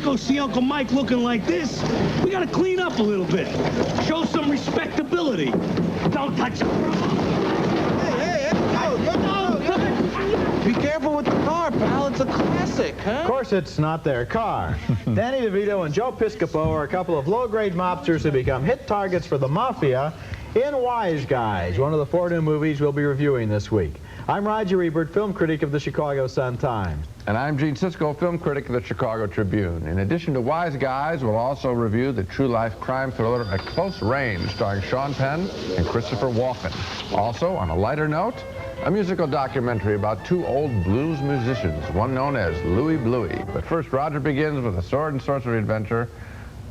can't go see Uncle Mike looking like this. We gotta clean up a little bit. Show some respectability. Don't touch him. Be careful with the car, pal. It's a classic, huh? Of course it's not their car. Danny DeVito and Joe Piscopo are a couple of low-grade mobsters who become hit targets for the mafia in Wise Guys, one of the 4 new movies we'll be reviewing this week. I'm Roger Ebert, film critic of the Chicago Sun-Times. And I'm Gene Siskel, film critic of the Chicago Tribune. In addition to Wise Guys, we'll also review the true-life crime thriller At Close Range, starring Sean Penn and Christopher Walken. Also, on a lighter note, a musical documentary about 2 old blues musicians, one known as Louie Bluie. But first, Roger begins with a sword and sorcery adventure.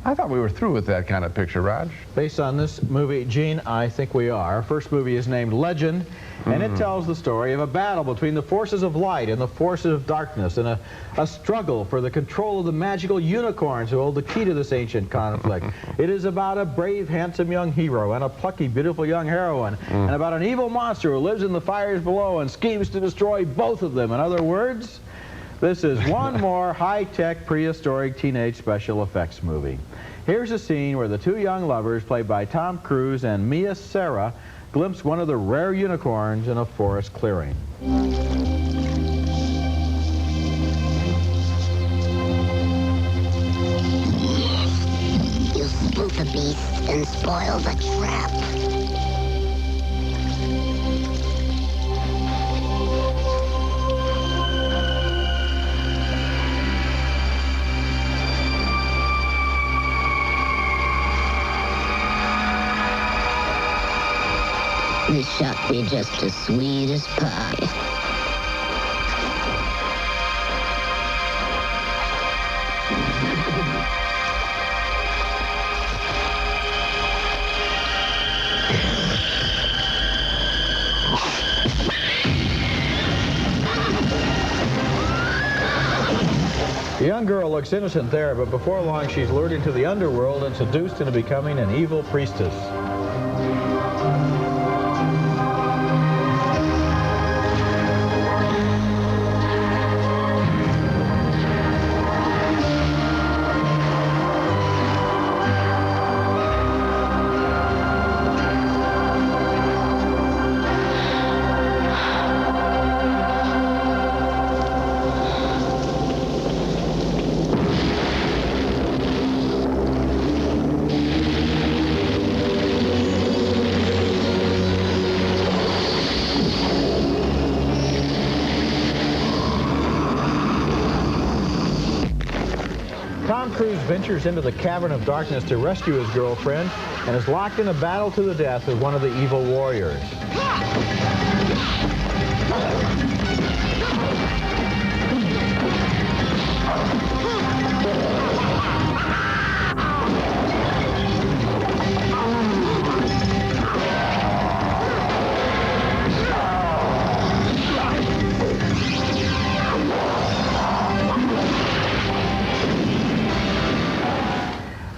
I thought we were through with that kind of picture, Raj. Based on this movie, Gene, I think we are. Our first movie is named Legend, and it tells the story of a battle between the forces of light and the forces of darkness, and a struggle for the control of the magical unicorns who hold the key to this ancient conflict. It is about a brave, handsome young hero and a plucky, beautiful young heroine, and about an evil monster who lives in the fires below and schemes to destroy both of them. In other words, this is one more high-tech, prehistoric teenage special effects movie. Here's a scene where the 2 young lovers, played by Tom Cruise and Mia Sara, glimpse one of the rare unicorns in a forest clearing. You spook the beast and spoil the trap. This shall be just as sweet as pie. The young girl looks innocent there, but before long she's lured into the underworld and seduced into becoming an evil priestess. Tom Cruise ventures into the cavern of darkness to rescue his girlfriend and is locked in a battle to the death with one of the evil warriors.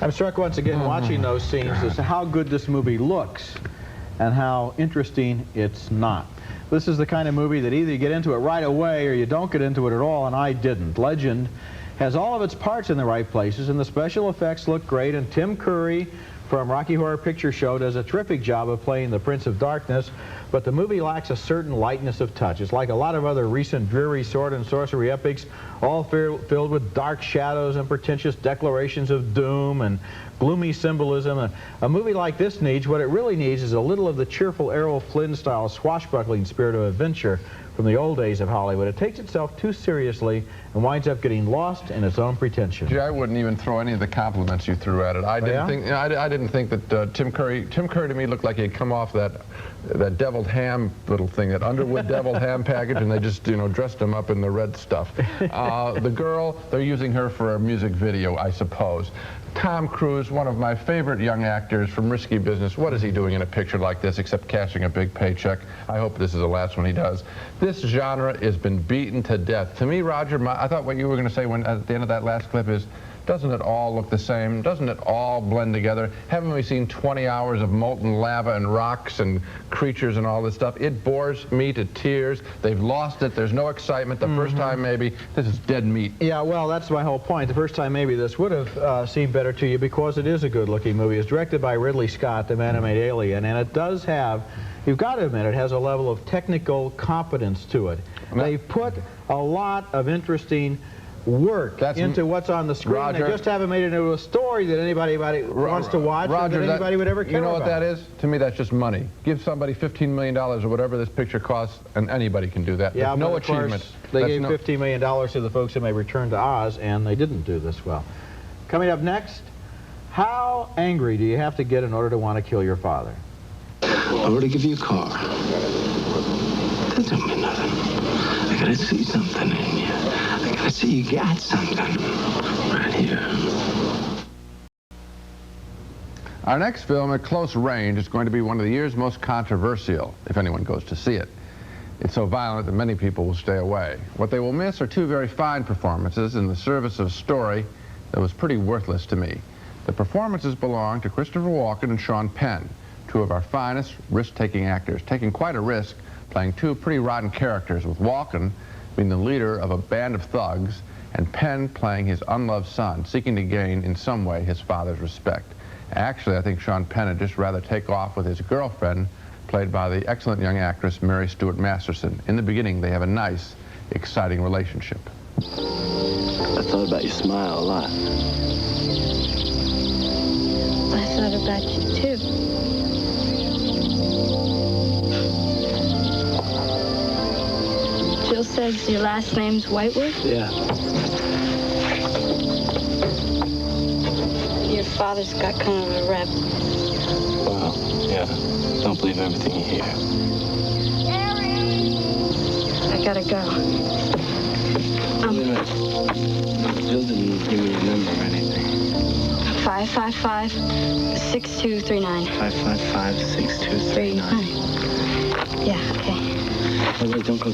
I'm struck once again watching those scenes as to how good this movie looks and how interesting it's not. This is the kind of movie that either you get into it right away or you don't get into it at all, and I didn't. Legend has all of its parts in the right places, and the special effects look great, and Tim Curry from Rocky Horror Picture Show does a terrific job of playing the Prince of Darkness, but the movie lacks a certain lightness of touch. It's like a lot of other recent dreary sword and sorcery epics, all filled with dark shadows and pretentious declarations of doom and gloomy symbolism. A movie like this needs, what it really needs is a little of the cheerful Errol Flynn-style swashbuckling spirit of adventure from the old days of Hollywood. It takes itself too seriously and winds up getting lost in its own pretension. Gee, I wouldn't even throw any of the compliments you threw at it. I didn't think that Tim Curry to me looked like he'd come off that deviled ham little thing, that Underwood deviled ham package, and they just, dressed him up in the red stuff. The girl, they're using her for a music video, I suppose. Tom Cruise, one of my favorite young actors from Risky Business. What is he doing in a picture like this except cashing a big paycheck? I hope this is the last one he does. This genre has been beaten to death. To me, Roger, I thought what you were going to say at the end of that last clip is Doesn't it all look the same? Doesn't it all blend together? Haven't we seen 20 hours of molten lava and rocks and creatures and all this stuff? It bores me to tears. They've lost it. There's no excitement. The first time, maybe, this is dead meat. Yeah, well, that's my whole point. The first time, maybe this would have seemed better to you because it is a good-looking movie. It's directed by Ridley Scott, the man who made Alien, and it does have, you've got to admit, it has a level of technical competence to it. They've put a lot of interesting work into what's on the screen. Roger, they just haven't made it into a story that anybody wants to watch, Roger, or that anybody would ever care about. You know what that is? To me, that's just money. Give somebody $15 million or whatever this picture costs, and anybody can do that. Yeah, no but of achievement. course, they gave $15 million to the folks who made Return to Oz, and they didn't do this well. Coming up next, how angry do you have to get in order to want to kill your father? I were to give you a car. That don't mean nothing. I gotta see something in you. I gotta see you got something right here. Our next film, At Close Range, is going to be one of the year's most controversial, if anyone goes to see it. It's so violent that many people will stay away. What they will miss are two very fine performances in the service of a story that was pretty worthless to me. The performances belong to Christopher Walken and Sean Penn, two of our finest risk-taking actors, taking quite a risk, playing two pretty rotten characters, with Walken being the leader of a band of thugs, and Penn playing his unloved son, seeking to gain, in some way, his father's respect. Actually, I think Sean Penn would just rather take off with his girlfriend, played by the excellent young actress Mary Stuart Masterson. In the beginning, they have a nice, exciting relationship. I thought about your smile a lot. I thought about you, too. Jill says your last name's Whitewood? Yeah. Your father's got kind of a rep. Well, yeah. Don't believe everything you hear. I gotta go. Wait a minute. Jill didn't give me your number or anything. 555-6239. 555-6239. Yeah, okay. Oh, wait, don't go.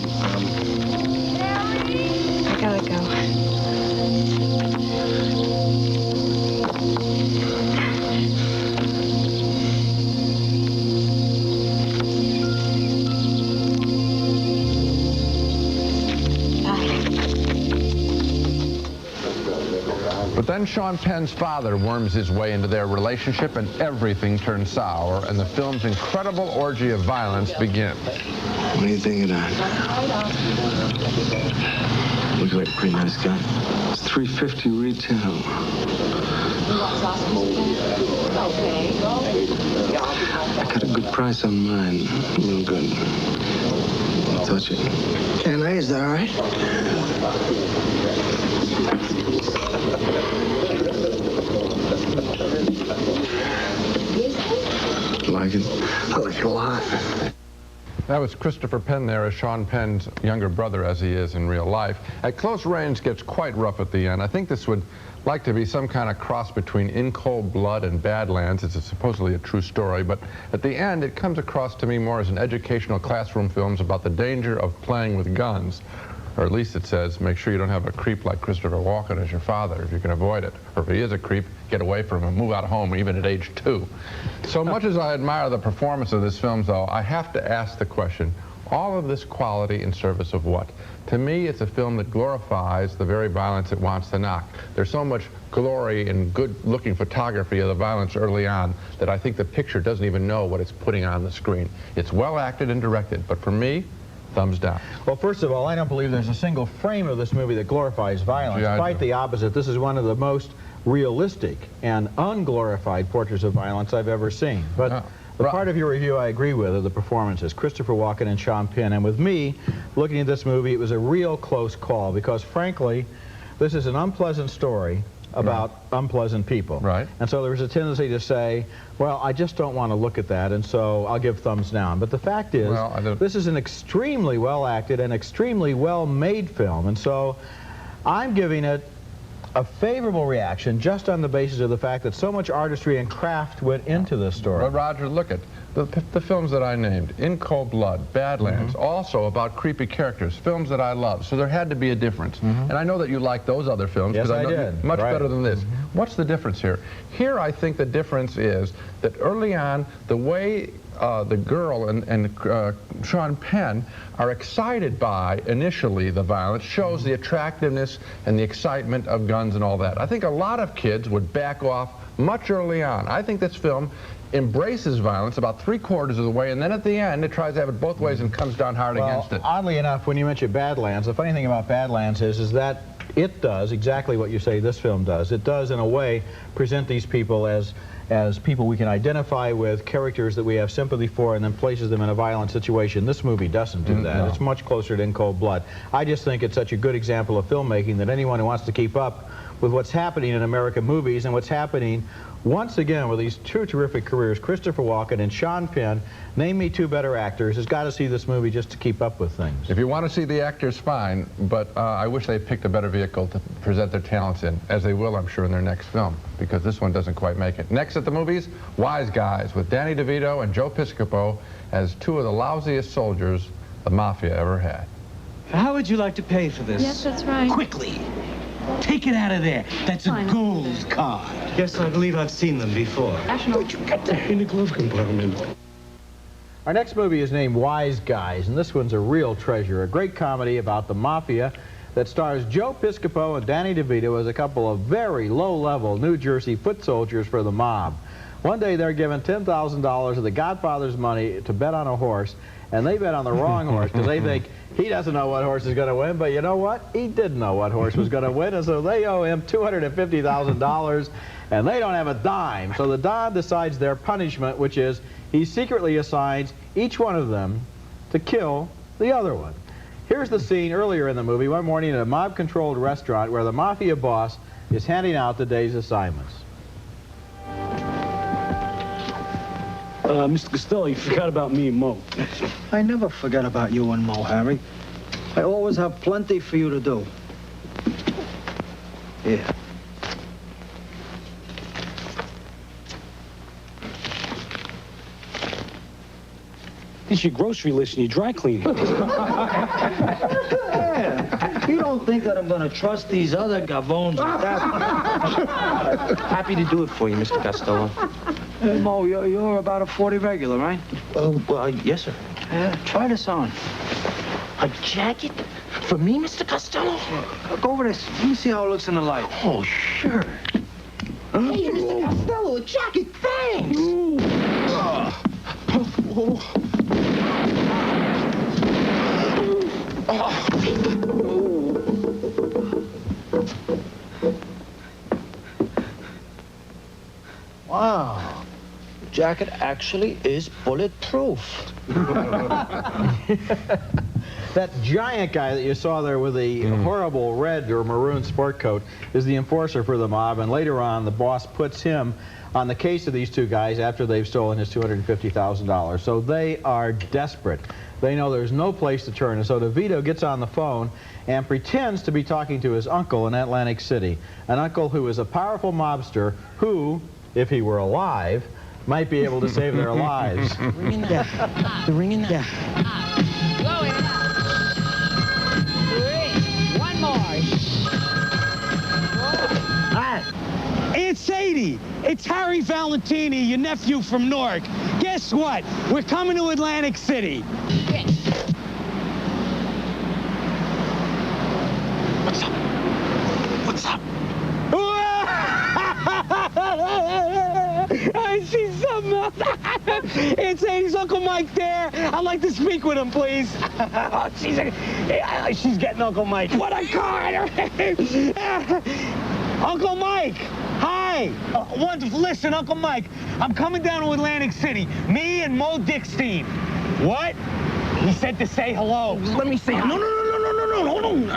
I gotta go. But then Sean Penn's father worms his way into their relationship, and everything turns sour, and the film's incredible orgy of violence begins. What do you think of that? Looks like a pretty nice gun. It's $350 retail. I got a good price on mine. Real good. Don't touch it. Can I? Is that all right? Like it? I like it a lot. That was Christopher Penn there as Sean Penn's younger brother, as he is in real life. At Close Range gets quite rough at the end. I think this would like to be some kind of cross between In Cold Blood and Badlands. It's supposedly a true story, but at the end it comes across to me more as an educational classroom film about the danger of playing with guns. Or at least it says, make sure you don't have a creep like Christopher Walken as your father if you can avoid it. Or if he is a creep, get away from him, move out of home even at age 2. So much as I admire the performance of this film, though, I have to ask the question, all of this quality in service of what? To me, it's a film that glorifies the very violence it wants to knock. There's so much glory and good-looking photography of the violence early on that I think the picture doesn't even know what it's putting on the screen. It's well acted and directed, but for me, thumbs down. Well, first of all, I don't believe there's a single frame of this movie that glorifies violence. Quite the opposite. This is one of the most realistic and unglorified portraits of violence I've ever seen. But the part of your review I agree with are the performances, Christopher Walken and Sean Penn. And with me, looking at this movie, it was a real close call because, frankly, this is an unpleasant story about unpleasant people. Right. And so there was a tendency to say, well, I just don't want to look at that, and so I'll give thumbs down. But the fact is, this is an extremely well-acted and extremely well-made film, and so I'm giving it a favorable reaction just on the basis of the fact that so much artistry and craft went into this story. But Roger, look at the films that I named, In Cold Blood, Badlands, also about creepy characters, films that I love. So there had to be a difference. And I know that you like those other films, Yes, because I did. Much Right. better than this. What's the difference here? Here I think the difference is that early on, the way the girl and Sean Penn are excited by, initially, the violence, shows the attractiveness and the excitement of guns and all that. I think a lot of kids would back off much early on. I think this film embraces violence about 3/4 of the way, and then at the end it tries to have it both ways and comes down hard against it. Oddly enough, when you mention Badlands, the funny thing about Badlands is that it does exactly what you say this film does. It does, in a way, present these people as people we can identify with, characters that we have sympathy for, and then places them in a violent situation. This movie doesn't do that. No. It's much closer to In Cold Blood. I just think it's such a good example of filmmaking that anyone who wants to keep up with what's happening in American movies and what's happening once again with these two terrific careers, Christopher Walken and Sean Penn, name me two better actors, has got to see this movie just to keep up with things. If you want to see the actors, fine, but I wish they picked a better vehicle to present their talents in, as they will, I'm sure, in their next film, because this one doesn't quite make it. Next at the movies, Wise Guys, with Danny DeVito and Joe Piscopo as two of the lousiest soldiers the Mafia ever had. How would you like to pay for this? Yes, that's right. Quickly. Take it out of there. That's a gold card. Yes, I believe I've seen them before. Where'd you get that? In the glove compartment. Our next movie is named Wise Guys, and this one's a real treasure, a great comedy about the Mafia that stars Joe Piscopo and Danny DeVito as a couple of very low-level New Jersey foot soldiers for the mob. One day they're given $10,000 of the Godfather's money to bet on a horse, and they bet on the wrong horse because they think he doesn't know what horse is going to win, but you know what? He did know what horse was going to win, and so they owe him $250,000, and they don't have a dime. So the Don decides their punishment, which is he secretly assigns each one of them to kill the other one. Here's the scene earlier in the movie, one morning at a mob-controlled restaurant where the Mafia boss is handing out the day's assignments. Mr. Costello, you forgot about me and Mo. I never forget about you and Mo, Harry. I always have plenty for you to do. Here. It's your grocery list and your dry cleaning. You don't think that I'm going to trust these other gavones with that? Happy to do it for you, Mr. Costello. Mo, you're about a 40 regular, right? Yes, sir. Try this on. A jacket? For me, Mr. Costello? Go over this. Let me see how it looks in the light. Oh, sure. Hey, Mr. Costello, a jacket, thanks! Wow. The jacket actually is bulletproof. That giant guy that you saw there with the horrible red or maroon sport coat is the enforcer for the mob, and later on the boss puts him on the case of these two guys after they've stolen his $250,000. So they are desperate. They know there's no place to turn, and so DeVito gets on the phone and pretends to be talking to his uncle in Atlantic City, an uncle who is a powerful mobster who, if he were alive, might be able to save their lives. Ringing that. The ringing that. One more. It's Sadie. It's Harry Valentini, your nephew from Newark. Guess what? We're coming to Atlantic City. What's up? What's up? I see something else. It's Sadie's Uncle Mike there. I'd like to speak with him, please. She's getting Uncle Mike. What a car! Uncle Mike! Hi! Wonderful. Listen, Uncle Mike, I'm coming down to Atlantic City. Me and Mo Dickstein. What? He said to say hello. Let me say No, hold on.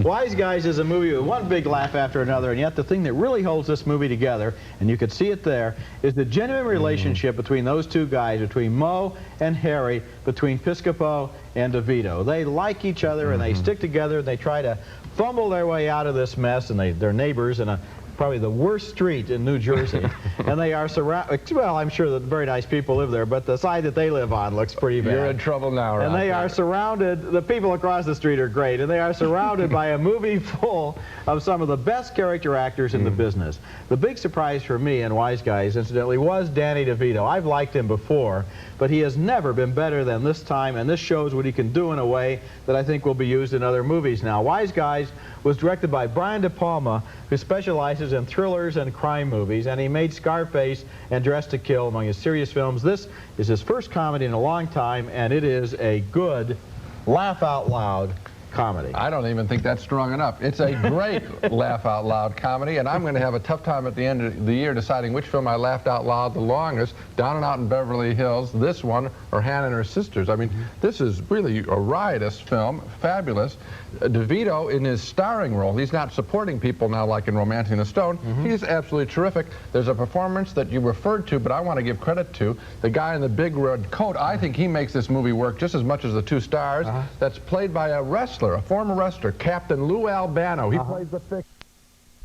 Wise Guys is a movie with one big laugh after another, and yet the thing that really holds this movie together, and you could see it there, is the genuine relationship between those two guys, between Mo and Harry, between Piscopo and DeVito. They like each other, and they stick together, and they try to fumble their way out of this mess, and they're neighbors in probably the worst street in New Jersey. And they are surrounded, well, I'm sure that very nice people live there, but the side that they live on looks pretty bad. You're in trouble now, right? And they are surrounded, the people across the street are great, and they are surrounded by a movie full of some of the best character actors in the business. The big surprise for me in Wise Guys, incidentally, was Danny DeVito. I've liked him before, but he has never been better than this time, and this shows what he can do in a way that I think will be used in other movies now. Wise Guys was directed by Brian De Palma, who specializes in thrillers and crime movies, and he made Scarface and Dressed to Kill among his serious films. This is his first comedy in a long time, and it is a good, laugh-out-loud comedy. I don't even think that's strong enough. It's a great laugh-out-loud comedy, and I'm going to have a tough time at the end of the year deciding which film I laughed out loud the longest, Down and Out in Beverly Hills, this one, or Hannah and Her Sisters. I mean, this is really a riotous film, fabulous. DeVito, in his starring role, he's not supporting people now like in Romancing the Stone. He's absolutely terrific. There's a performance that you referred to, but I want to give credit to. The guy in the big red coat, I think he makes this movie work just as much as the two stars. That's played by a wrestler, a former wrestler, Captain Lou Albano. He plays the fix.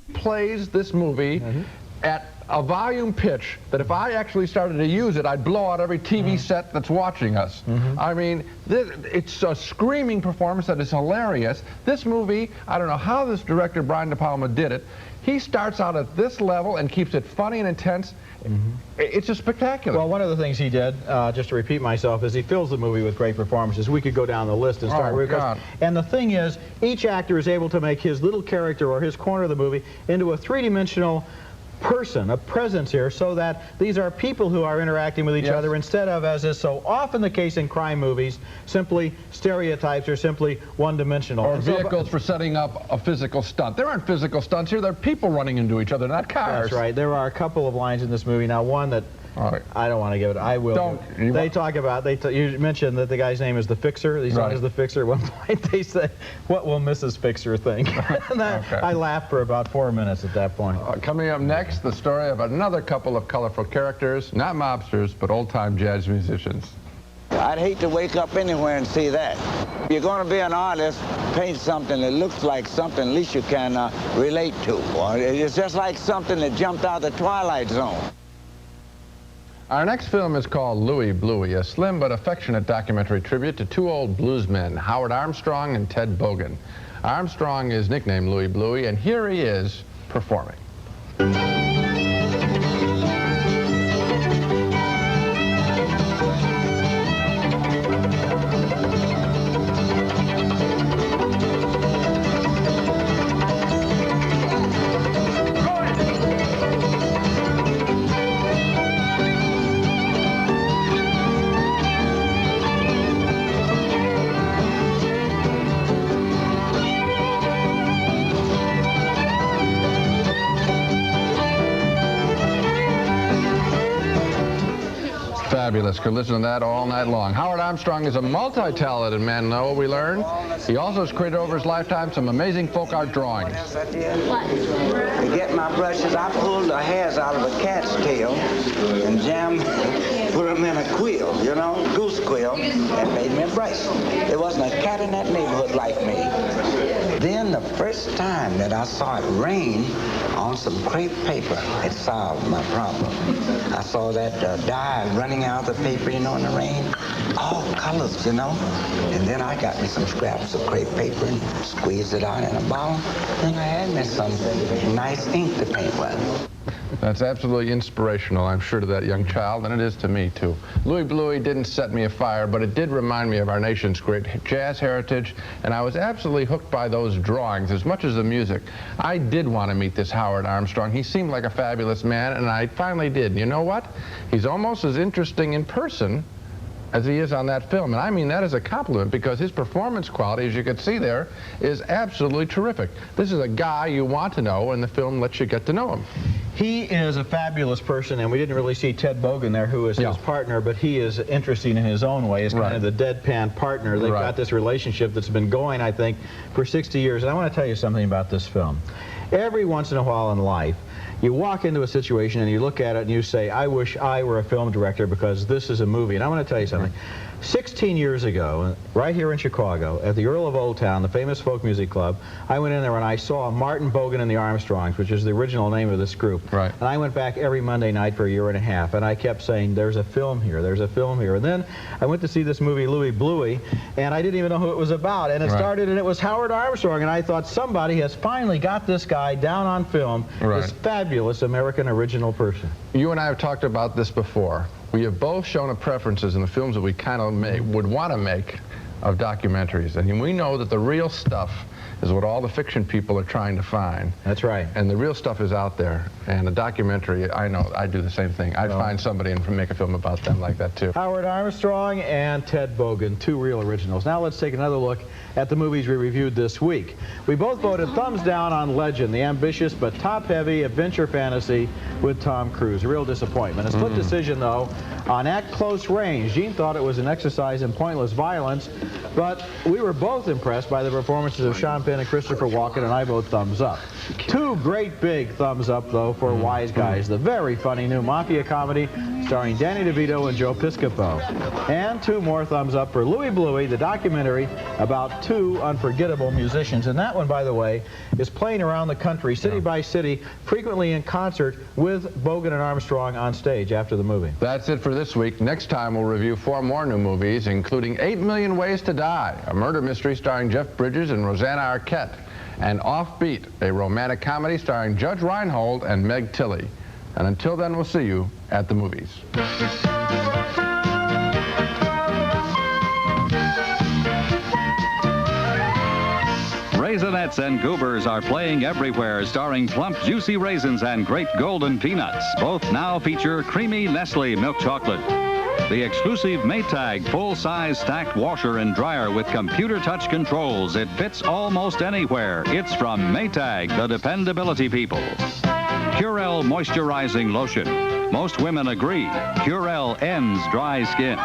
He plays this movie at a volume pitch that if I actually started to use it, I'd blow out every TV set that's watching us. I mean, it's a screaming performance that is hilarious. This movie, I don't know how this director, Brian De Palma, did it. He starts out at this level and keeps it funny and intense. It's just spectacular. Well, one of the things he did, just to repeat myself, is he fills the movie with great performances. We could go down the list and start. And the thing is, each actor is able to make his little character or his corner of the movie into a three-dimensional person, a presence here, so that these are people who are interacting with each other instead of, as is so often the case in crime movies, simply stereotypes or simply one-dimensional. Or vehicles for setting up a physical stunt. There aren't physical stunts here. They're people running into each other, not cars. That's right. There are a couple of lines in this movie. Now, one that I don't want to give it. I will. Don't. They talk about. You mentioned that the guy's name is the Fixer. He's known as the Fixer. At one point, they say, "What will Mrs. Fixer think?" And I laughed for about 4 minutes at that point. Coming up next, the story of another couple of colorful characters, not mobsters, but old-time jazz musicians. I'd hate to wake up anywhere and see that. If you're going to be an artist, paint something that looks like something at least you can relate to. Or it's just like something that jumped out of the Twilight Zone. Our next film is called Louie Bluie, a slim but affectionate documentary tribute to two old bluesmen, Howard Armstrong and Ted Bogan. Armstrong is nicknamed Louie Bluie, and here he is performing. Fabulous. Could listen to that all night long. Howard Armstrong is a multi-talented man, though, we learn. He also has created over his lifetime some amazing folk art drawings. To get my brushes, I pulled the hairs out of a cat's tail and put them in a quill, you know, goose quill, and made me a brush. There wasn't a cat in that neighborhood like me. Then the first time that I saw it rain on some crepe paper, it solved my problem. I saw that dye running out of the paper, you know, in the rain. All colors, you know. And then I got me some scraps of crepe paper and squeezed it out in a bottle. Then I had me some nice ink to paint with. That's absolutely inspirational, I'm sure, to that young child, and it is to me, too. Louie Bluie didn't set me afire, but it did remind me of our nation's great jazz heritage, and I was absolutely hooked by those drawings as much as the music. I did want to meet this Howard Armstrong. He seemed like a fabulous man, and I finally did. And you know what? He's almost as interesting in person as he is on that film. And I mean that as a compliment, because his performance quality, as you can see there, is absolutely terrific. This is a guy you want to know, and the film lets you get to know him. He is a fabulous person, and we didn't really see Ted Bogan there, who is his partner, but he is interesting in his own way. He's kind of the deadpan partner. They've got this relationship that's been going, I think, for 60 years. And I want to tell you something about this film. Every once in a while in life, you walk into a situation and you look at it and you say, I wish I were a film director because this is a movie. And I want to tell you something. 16 years ago, right here in Chicago, at the Earl of Old Town, the famous folk music club, I went in there and I saw Martin Bogan and the Armstrongs, which is the original name of this group. Right. And I went back every Monday night for a year and a half, and I kept saying, there's a film here, there's a film here. And then I went to see this movie, Louie Bluie, and I didn't even know who it was about. And it started, and it was Howard Armstrong, and I thought, somebody has finally got this guy down on film, this fabulous American original person. You and I have talked about this before. We have both shown preferences in the films that we kind of would want to make of documentaries. And we know that the real stuff is what all the fiction people are trying to find. That's right. And the real stuff is out there. And a documentary, I know, I'd do the same thing. I'd find somebody and make a film about them like that, too. Howard Armstrong and Ted Bogan, two real originals. Now let's take another look at the movies we reviewed this week. We both voted thumbs down on Legend, the ambitious but top-heavy adventure fantasy with Tom Cruise. A real disappointment. A split decision, though, on At Close Range. Gene thought it was an exercise in pointless violence, but we were both impressed by the performances of Sean Penn and Christopher Walken, and I vote thumbs up. Two great big thumbs up, though, for Wise Guys, the very funny new mafia comedy starring Danny DeVito and Joe Piscopo. And two more thumbs up for Louie Bluie, the documentary about two unforgettable musicians. And that one, by the way, is playing around the country, city by city, frequently in concert with Bogan and Armstrong on stage after the movie. That's it for this week. Next time we'll review 4 more new movies, including 8 Million Ways to Die, a murder mystery starring Jeff Bridges and Rosanna Arquette, and Offbeat, a romantic comedy starring Judge Reinhold and Meg Tilly. And until then, we'll see you at the movies. Raisinets and Goobers are playing everywhere, starring plump, juicy raisins and great golden peanuts. Both now feature creamy Nestle milk chocolate. The exclusive Maytag full-size stacked washer and dryer with computer touch controls. It fits almost anywhere. It's from Maytag, the dependability people. Curel moisturizing lotion. Most women agree. Curel ends dry skin.